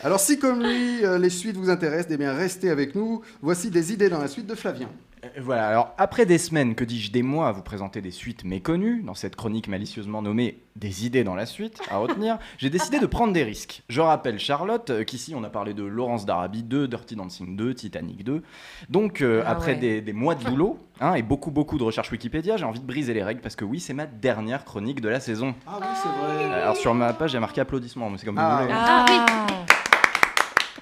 Alors si comme lui, les suites vous intéressent, eh bien restez avec nous. Voici des idées dans la suite de Flavien. Voilà, alors après des semaines, que dis-je, des mois à vous présenter des suites méconnues, dans cette chronique malicieusement nommée des idées dans la suite, à retenir, j'ai décidé de prendre des risques. Je rappelle Charlotte, qu'ici on a parlé de Laurence d'Arabie 2, Dirty Dancing 2, Titanic 2. Donc après des mois de boulot et beaucoup de recherches Wikipédia, j'ai envie de briser les règles parce que oui, c'est ma dernière chronique de la saison. Ah oui, c'est vrai. Alors sur ma page, j'ai marqué applaudissements, mais c'est comme vous voulez. Ah oui.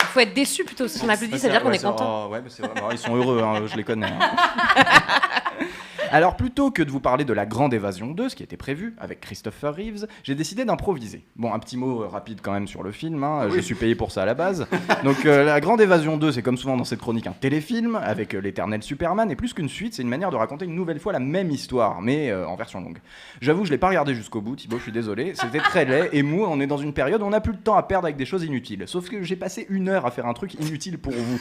Il faut être déçu plutôt, si on applaudit, ça veut dire qu'on est content. Ouais, c'est vrai, ils sont heureux, je les connais. Alors plutôt que de vous parler de La Grande Évasion 2, ce qui était prévu avec Christopher Reeves, j'ai décidé d'improviser. Bon, un petit mot rapide quand même sur le film, oui. Je suis payé pour ça à la base. Donc La Grande Évasion 2, c'est comme souvent dans cette chronique un téléfilm avec l'éternel Superman, et plus qu'une suite, c'est une manière de raconter une nouvelle fois la même histoire, mais en version longue. J'avoue, je l'ai pas regardé jusqu'au bout, Thibaut, je suis désolé, c'était très laid, et moi, on est dans une période où on n'a plus le temps à perdre avec des choses inutiles. Sauf que j'ai passé 1 heure à faire un truc inutile pour vous.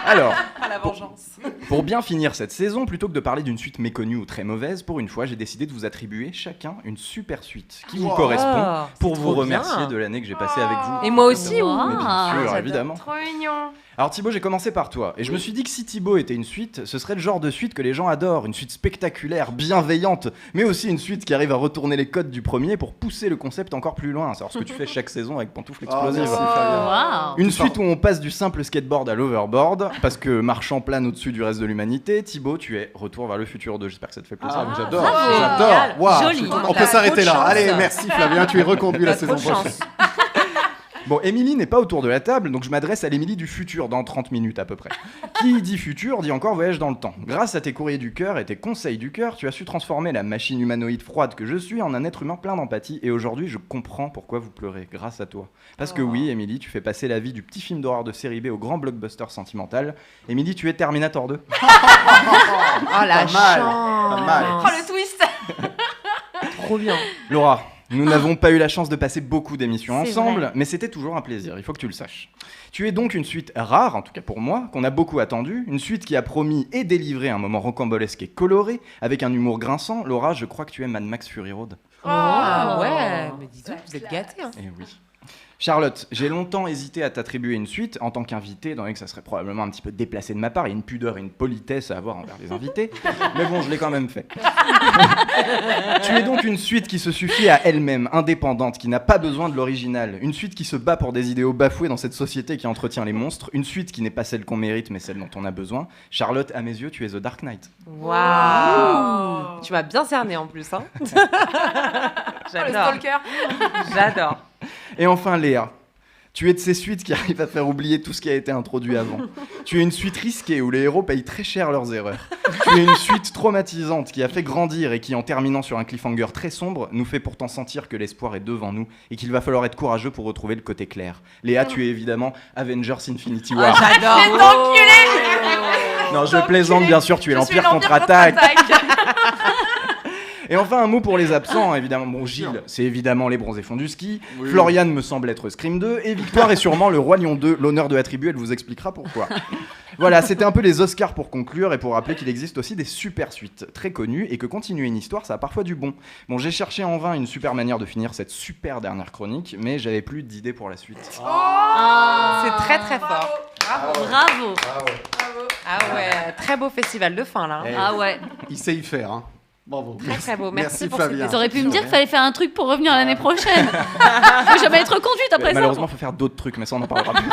Alors, la vengeance. Pour bien finir cette saison, plutôt que de parler d'une suite méconnue ou très mauvaise, pour une fois, j'ai décidé de vous attribuer chacun une super suite qui vous correspond pour vous remercier de l'année que j'ai passée avec vous. Et moi aussi, Mais bien sûr, évidemment. Trop mignon. Alors Thibaut, j'ai commencé par toi, et je me suis dit que si Thibaut était une suite, ce serait le genre de suite que les gens adorent, une suite spectaculaire, bienveillante, mais aussi une suite qui arrive à retourner les codes du premier pour pousser le concept encore plus loin, savoir ce que tu fais chaque saison avec Pantoufles Explosives. Une suite où on passe du simple skateboard à l'overboard, parce que marchant plane au-dessus du reste de l'humanité. Thibaut, tu es Retour vers le futur 2, j'espère que ça te fait plaisir. J'adore. Wow. Joli. On peut s'arrêter là. Allez, merci Flavien, tu es reconduit la saison prochaine. Bon, Émilie n'est pas autour de la table, donc je m'adresse à l'Émilie du futur, dans 30 minutes à peu près. Qui dit futur, dit encore voyage dans le temps. Grâce à tes courriers du cœur et tes conseils du cœur, tu as su transformer la machine humanoïde froide que je suis en un être humain plein d'empathie, et aujourd'hui je comprends pourquoi vous pleurez, grâce à toi. Parce que oui, Émilie, tu fais passer la vie du petit film d'horreur de série B au grand blockbuster sentimental. Émilie, tu es Terminator 2. Oh la chance. Pas mal. Oh le twist. Trop bien. Laura, nous n'avons pas eu la chance de passer beaucoup d'émissions C'est ensemble, vrai. mais c'était toujours un plaisir, il faut que tu le saches. Tu es donc une suite rare, en tout cas pour moi, qu'on a beaucoup attendu, une suite qui a promis et délivré un moment rocambolesque et coloré, avec un humour grinçant. Laura, je crois que tu es Mad Max Fury Road. Ah ouais, mais dis donc, vous êtes gâtés. Hein. Eh oui. Charlotte, j'ai longtemps hésité à t'attribuer une suite en tant qu'invité, étant donné que ça serait probablement un petit peu déplacé de ma part, il y a une pudeur et une politesse à avoir envers les invités, mais bon, je l'ai quand même fait. Tu es donc une suite qui se suffit à elle-même, indépendante, qui n'a pas besoin de l'original, une suite qui se bat pour des idéaux bafoués dans cette société qui entretient les monstres, une suite qui n'est pas celle qu'on mérite, mais celle dont on a besoin. Charlotte, à mes yeux, tu es The Dark Knight. Waouh. Tu m'as bien cerné en plus, hein. J'adore. J'adore. Et enfin, Léa, tu es de ces suites qui arrivent à faire oublier tout ce qui a été introduit avant. Tu es une suite risquée où les héros payent très cher leurs erreurs. Tu es une suite traumatisante qui a fait grandir et qui, en terminant sur un cliffhanger très sombre, nous fait pourtant sentir que l'espoir est devant nous et qu'il va falloir être courageux pour retrouver le côté clair. Léa, tu es évidemment Avengers Infinity War. J'adore. Non, je plaisante, bien sûr, tu es l'Empire contre-attaque. Et enfin, un mot pour les absents, évidemment. Bon, Gilles, c'est évidemment Les Bronzés font du ski. Oui. Florian me semble être Scream 2. Et Victoire est sûrement Le Roi Lion 2. L'honneur de l'attribuer, elle vous expliquera pourquoi. Voilà, c'était un peu les Oscars pour conclure et pour rappeler qu'il existe aussi des super suites très connues et que continuer une histoire, ça a parfois du bon. Bon, j'ai cherché en vain une super manière de finir cette super dernière chronique, mais j'avais plus d'idées pour la suite. C'est très très fort. Bravo. Ah ouais, très beau festival de fin là. Eh, Ah ouais. Il sait y faire, hein. Bravo. Très très beau. Merci pour Flavien. Ils auraient pu me dire qu'il fallait faire un truc pour revenir l'année prochaine. Je vais jamais être conduite après ça. Malheureusement, il faut faire d'autres trucs, mais ça, on en parlera plus.